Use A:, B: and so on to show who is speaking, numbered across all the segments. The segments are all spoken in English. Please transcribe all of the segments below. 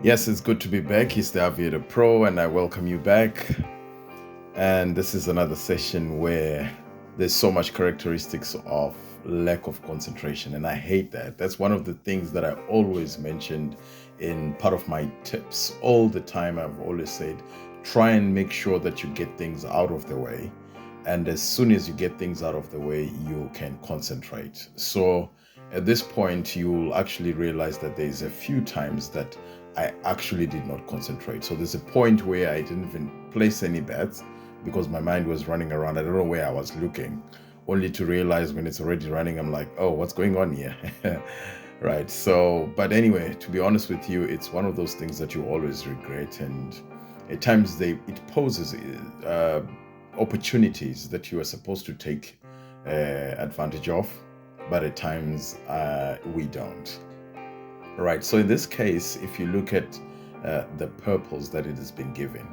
A: Yes, it's good to be back. He's the Aviator Pro, and I welcome you back. And this is another session where there's so much characteristics of lack of concentration, and I hate that. That's one of the things that I always mentioned in part of my tips all the time. I've always said, try and make sure that you get things out of the way. And as soon as you get things out of the way, you can concentrate. So at this point, you'll actually realize that there's a few times that I actually did not concentrate. So there's a point where I didn't even place any bets because my mind was running around. I don't know where I was looking, only to realize when it's already running, I'm like, oh, what's going on here? Right. So, but anyway, to be honest with you, it's one of those things that you always regret. And at times it poses opportunities that you are supposed to take advantage of, but at times we don't. Right. So in this case, if you look at the purpose that it has been given,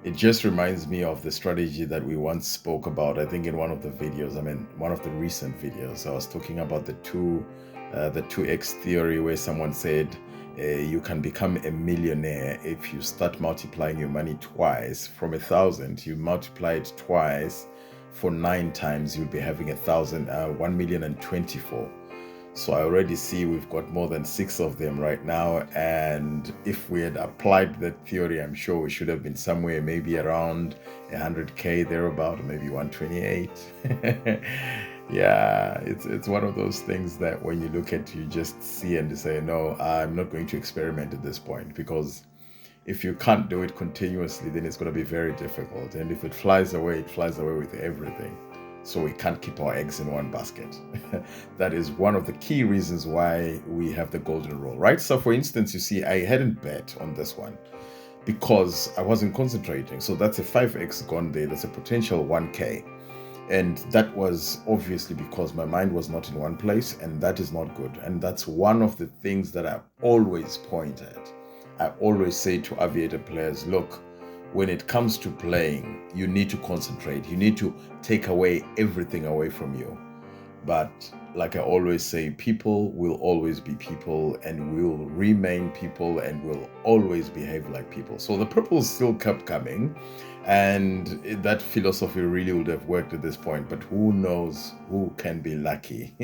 A: it just reminds me of the strategy that we once spoke about. I think in one of the videos, one of the recent videos, I was talking about the 2x theory, where someone said you can become a millionaire if you start multiplying your money twice. From 1,000, you multiply it twice for 9 times, you'll be having 1,024. So I already see we've got more than 6 of them right now. And if we had applied that theory, I'm sure we should have been somewhere maybe around 100K thereabout, or maybe 128. Yeah, it's one of those things that when you look at, you just see and you say, no, I'm not going to experiment at this point, because if you can't do it continuously, then it's going to be very difficult. And if it flies away, it flies away with everything. So we can't keep our eggs in one basket. That is one of the key reasons why we have the golden rule, right? So for instance, you see, I hadn't bet on this one because I wasn't concentrating. So that's a 5x gone there. That's a potential 1K. And that was obviously because my mind was not in one place, and that is not good. And that's one of the things that I always point at. I always say to aviator players, look, when it comes to playing, you need to concentrate. You need to take away everything away from you. But like I always say, people will always be people and will remain people and will always behave like people. So the purples still kept coming, and that philosophy really would have worked at this point. But who knows who can be lucky?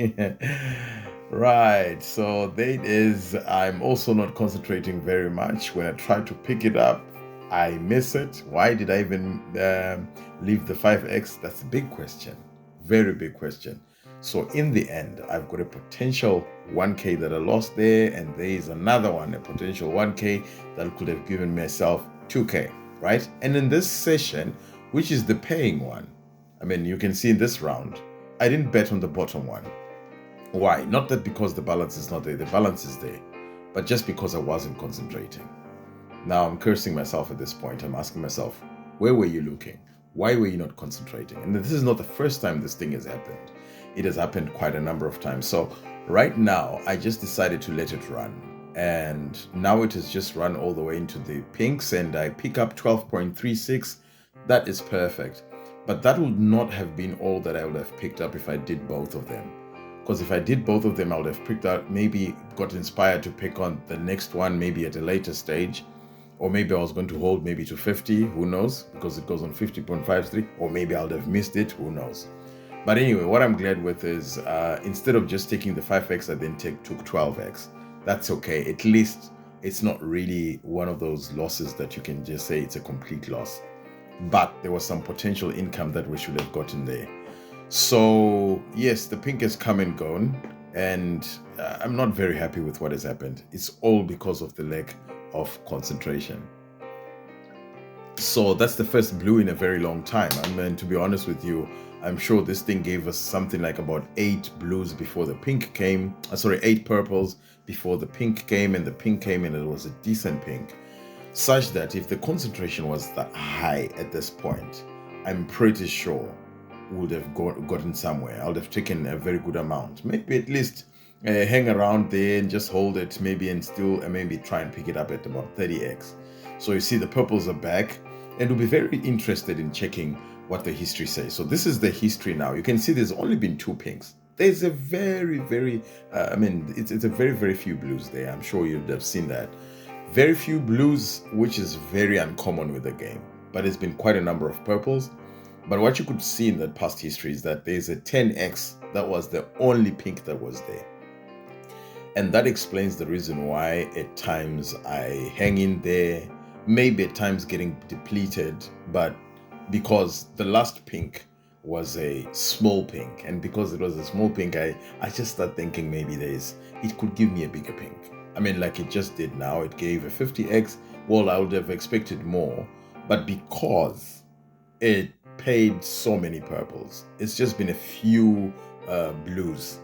A: Right, so there it is. I'm also not concentrating very much. When I try to pick it up, I miss it. Why did I even leave the 5x? That's a big question. Very big question. So in the end, I've got a potential 1K that I lost there, and there is another one, a potential 1K that could have given myself 2K, right? And in this session, which is the paying one, you can see in this round, I didn't bet on the bottom one. Why? Not that because the balance is not there, the balance is there, but just because I wasn't concentrating. Now I'm cursing myself at this point. I'm asking myself, where were you looking? Why were you not concentrating? And this is not the first time this thing has happened. It has happened quite a number of times. So right now, I just decided to let it run. And now it has just run all the way into the pinks, and I pick up 12.36. That is perfect. But that would not have been all that I would have picked up if I did both of them. Because if I did both of them, I would have picked out, maybe got inspired to pick on the next one, maybe at a later stage. Or maybe I was going to hold maybe to 50, who knows, because it goes on 50.53, or maybe I would have missed it, who knows. But anyway, what I'm glad with is instead of just taking the 5x, I then took 12x. That's okay. At least it's not really one of those losses that you can just say it's a complete loss. But there was some potential income that we should have gotten there. So yes, the pink has come and gone, and I'm not very happy with what has happened. It's all because of the lack of concentration. So that's the first blue in a very long time. To be honest with you, I'm sure this thing gave us something like about 8 blues before the pink came. 8 purples before the pink came, and the pink came and it was a decent pink. Such that if the concentration was that high at this point, I'm pretty sure would have gotten somewhere. I would have taken a very good amount. Maybe at least hang around there and just hold it, maybe, and still maybe try and pick it up at about 30x. So you see the purples are back, and we'll be very interested in checking what the history says. So this is the history now. You can see there's only been 2 pinks. There's a very, very, it's a very, very few blues there. I'm sure you'd have seen that. Very few blues, which is very uncommon with the game, but it's been quite a number of purples. But what you could see in that past history is that there's a 10x that was the only pink that was there. And that explains the reason why at times I hang in there, maybe at times getting depleted, but because the last pink was a small pink, and because it was a small pink, I just start thinking maybe it could give me a bigger pink. I mean, like it just did now, it gave a 50x. Well, I would have expected more, but because it paid so many purples, it's just been a few blues.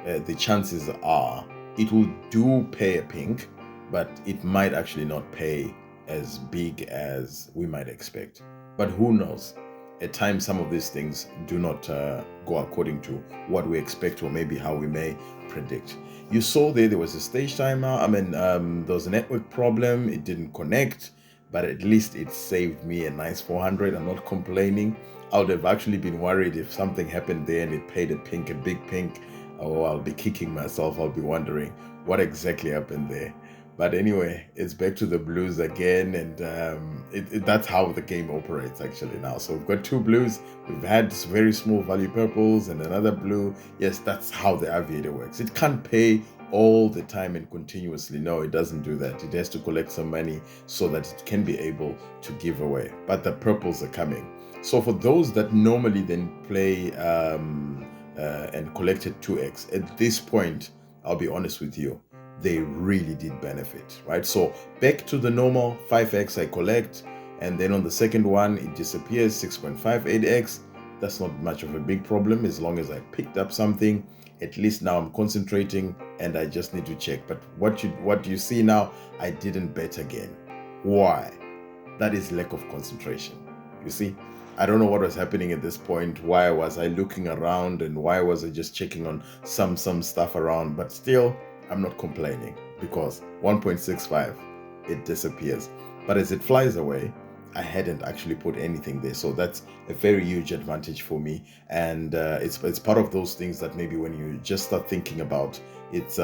A: The chances are it will do pay a pink, but it might actually not pay as big as we might expect. But who knows? At times, some of these things do not go according to what we expect, or maybe how we may predict. You saw there was a stage timer. I mean, there was a network problem. It didn't connect, but at least it saved me a nice 400. I'm not complaining. I would have actually been worried if something happened there and it paid a pink, a big pink. Oh, I'll be kicking myself. I'll be wondering what exactly happened there. But anyway, it's back to the blues again, and that's how the game operates actually now. So we've got two blues, we've had very small value purples, and another blue. Yes, that's how the Aviator works. It can't pay all the time and continuously. No, it doesn't do that. It has to collect some money so that it can be able to give away. But the purples are coming. So for those that normally then play and collected 2x, at this point, I'll be honest with you, they really did benefit, right? So back to the normal 5x I collect, and then on the second one it disappears, 6.58x. That's not much of a big problem as long as I picked up something. At least now I'm concentrating and I just need to check. But what you see now, I didn't bet again. Why? That is lack of concentration. You see, I don't know what was happening at this point. Why was I looking around, and why was I just checking on some stuff around? But still, I'm not complaining, because 1.65, it disappears. But as it flies away, I hadn't actually put anything there. So that's a very huge advantage for me. And it's part of those things that maybe when you just start thinking about, it's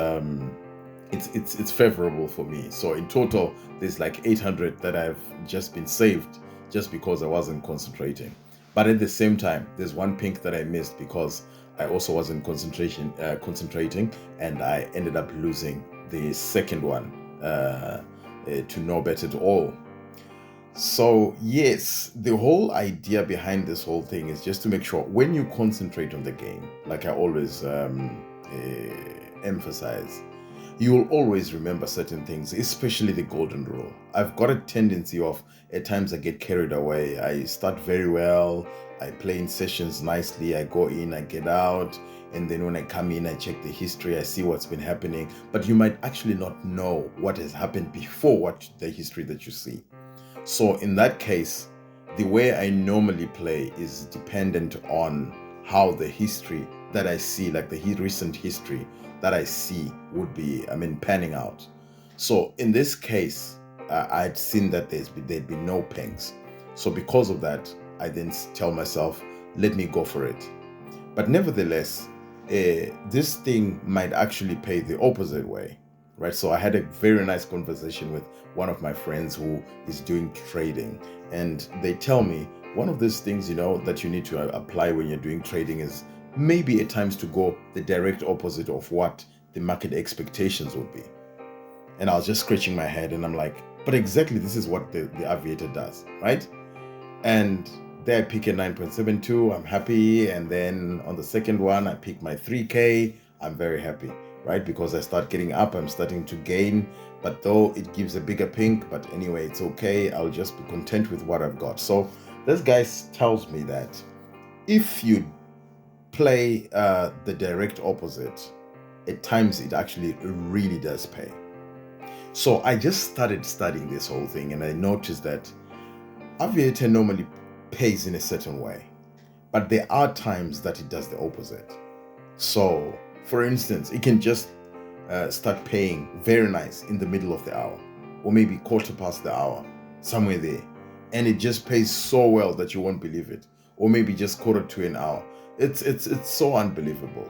A: favorable for me. So in total, there's like 800 that I've just been saved just because I wasn't concentrating. But at the same time, there's one pink that I missed because I also wasn't concentrating, and I ended up losing the second one to no bet at all. So yes, the whole idea behind this whole thing is just to make sure when you concentrate on the game, like I always emphasize, you will always remember certain things, especially the golden rule. I've got a tendency of, at times I get carried away. I start very well, I play in sessions nicely, I go in, I get out, and then when I come in, I check the history, I see what's been happening. But you might actually not know what has happened before what the history that you see. So in that case, the way I normally play is dependent on how the history that I see, like the recent history that I see would be, panning out. So in this case, I'd seen that there'd be no pinks. So because of that, I then tell myself, let me go for it. But nevertheless, this thing might actually pay the opposite way, right? So I had a very nice conversation with one of my friends who is doing trading, and they tell me one of those things, that you need to apply when you're doing trading is maybe at times to go the direct opposite of what the market expectations would be. And I was just scratching my head, and I'm like, but exactly this is what the Aviator does, right? And there I pick a 9.72, I'm happy. And then on the second one, I pick my 3K, I'm very happy, right? Because I start getting up, I'm starting to gain, but though it gives a bigger pink, but anyway, it's okay. I'll just be content with what I've got. So this guy tells me that if you play the direct opposite, at times it actually really does pay. So I just started studying this whole thing, and I noticed that Aviator normally pays in a certain way, but there are times that it does the opposite. So for instance, it can just start paying very nice in the middle of the hour, or maybe quarter past the hour, somewhere there, and it just pays so well that you won't believe it, or maybe just quarter to an hour. It's so unbelievable.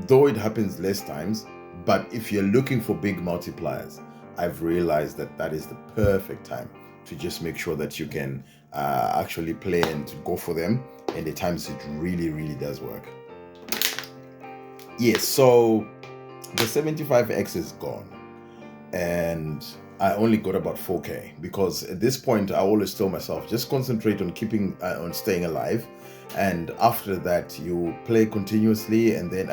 A: Though it happens less times, but if you're looking for big multipliers, I've realized that that is the perfect time to just make sure that you can actually play and go for them. And at times it really, really does work. Yes, so the 75x is gone. And I only got about 4K because at this point I always tell myself, just concentrate on keeping on staying alive. And after that, you play continuously. And then,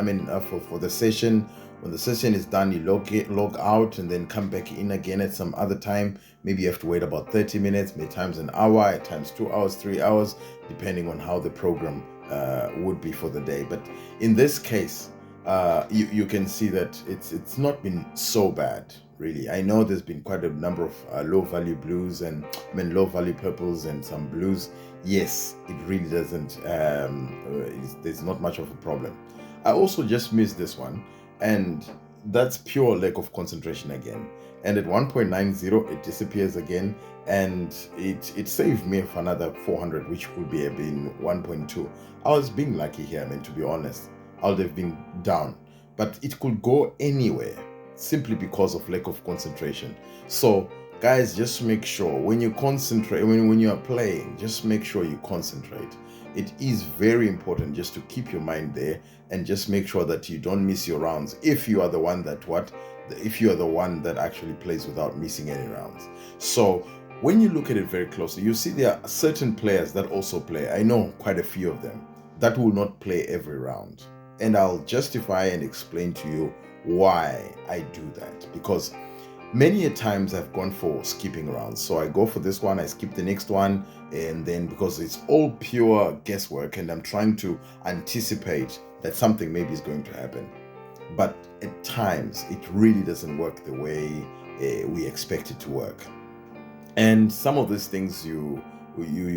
A: for the session, when the session is done, you log out and then come back in again at some other time. Maybe you have to wait about 30 minutes, maybe times an hour, at times 2 hours, 3 hours, depending on how the program would be for the day. But in this case, you can see that it's not been so bad, really. I know there's been quite a number of low value blues and low value purples and some blues. Yes, it really doesn't. There's not much of a problem. I also just missed this one, and that's pure lack of concentration again. And at 1.90, it disappears again, and it saved me for another 400, which would be been 1.2. I was being lucky here, to be honest. I would have been down, but it could go anywhere simply because of lack of concentration. So guys, just make sure when you concentrate, when you are playing, just make sure you concentrate. It is very important just to keep your mind there and just make sure that you don't miss your rounds if you are the one that actually plays without missing any rounds. So when you look at it very closely, you see there are certain players that also play. I know quite a few of them that will not play every round. And I'll justify and explain to you why I do that. Because many a times I've gone for skipping rounds. So I go for this one, I skip the next one, and then because it's all pure guesswork and I'm trying to anticipate that something maybe is going to happen. But at times it really doesn't work the way we expect it to work. And some of these things you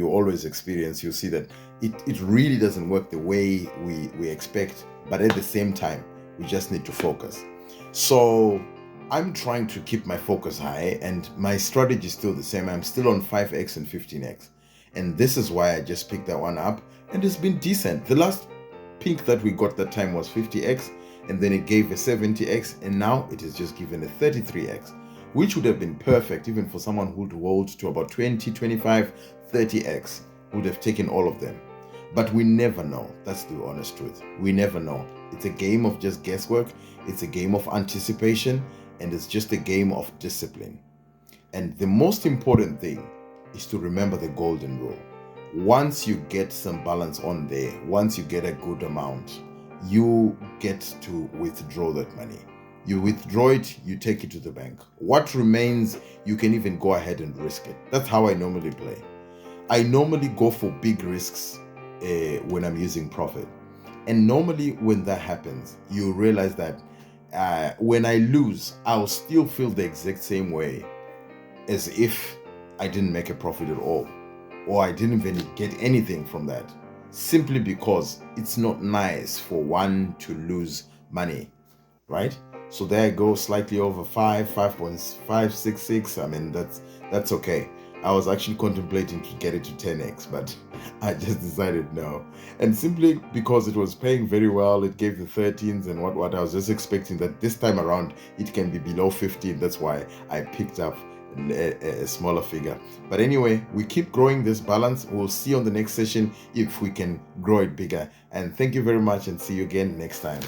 A: always experience, you see that it really doesn't work the way we expect, but at the same time, we just need to focus. So I'm trying to keep my focus high, and my strategy is still the same. I'm still on 5x and 15x. And this is why I just picked that one up, and it's been decent. The last pink that we got that time was 50x, and then it gave a 70x, and now it is just given a 33x, which would have been perfect even for someone who would hold to about 20, 25, 30x, would have taken all of them. But we never know. That's the honest truth. We never know. It's a game of just guesswork. It's a game of anticipation, and it's just a game of discipline. And the most important thing is to remember the golden rule. Once you get some balance on there, once you get a good amount, you get to withdraw that money. You withdraw it, you take it to the bank. What remains, you can even go ahead and risk it. That's how I normally play. I normally go for big risks when I'm using profit. And normally when that happens, you realize that when I lose, I'll still feel the exact same way as if I didn't make a profit at all, or I didn't even get anything from that, simply because it's not nice for one to lose money, right? So there I go, slightly over 5.566. That's okay. I was actually contemplating to get it to 10x, but I just decided no. And simply because it was paying very well, it gave the 13s and what I was just expecting that this time around it can be below 15. That's why I picked up a smaller figure. But anyway, we keep growing this balance. We'll see on the next session if we can grow it bigger. And thank you very much, and see you again next time.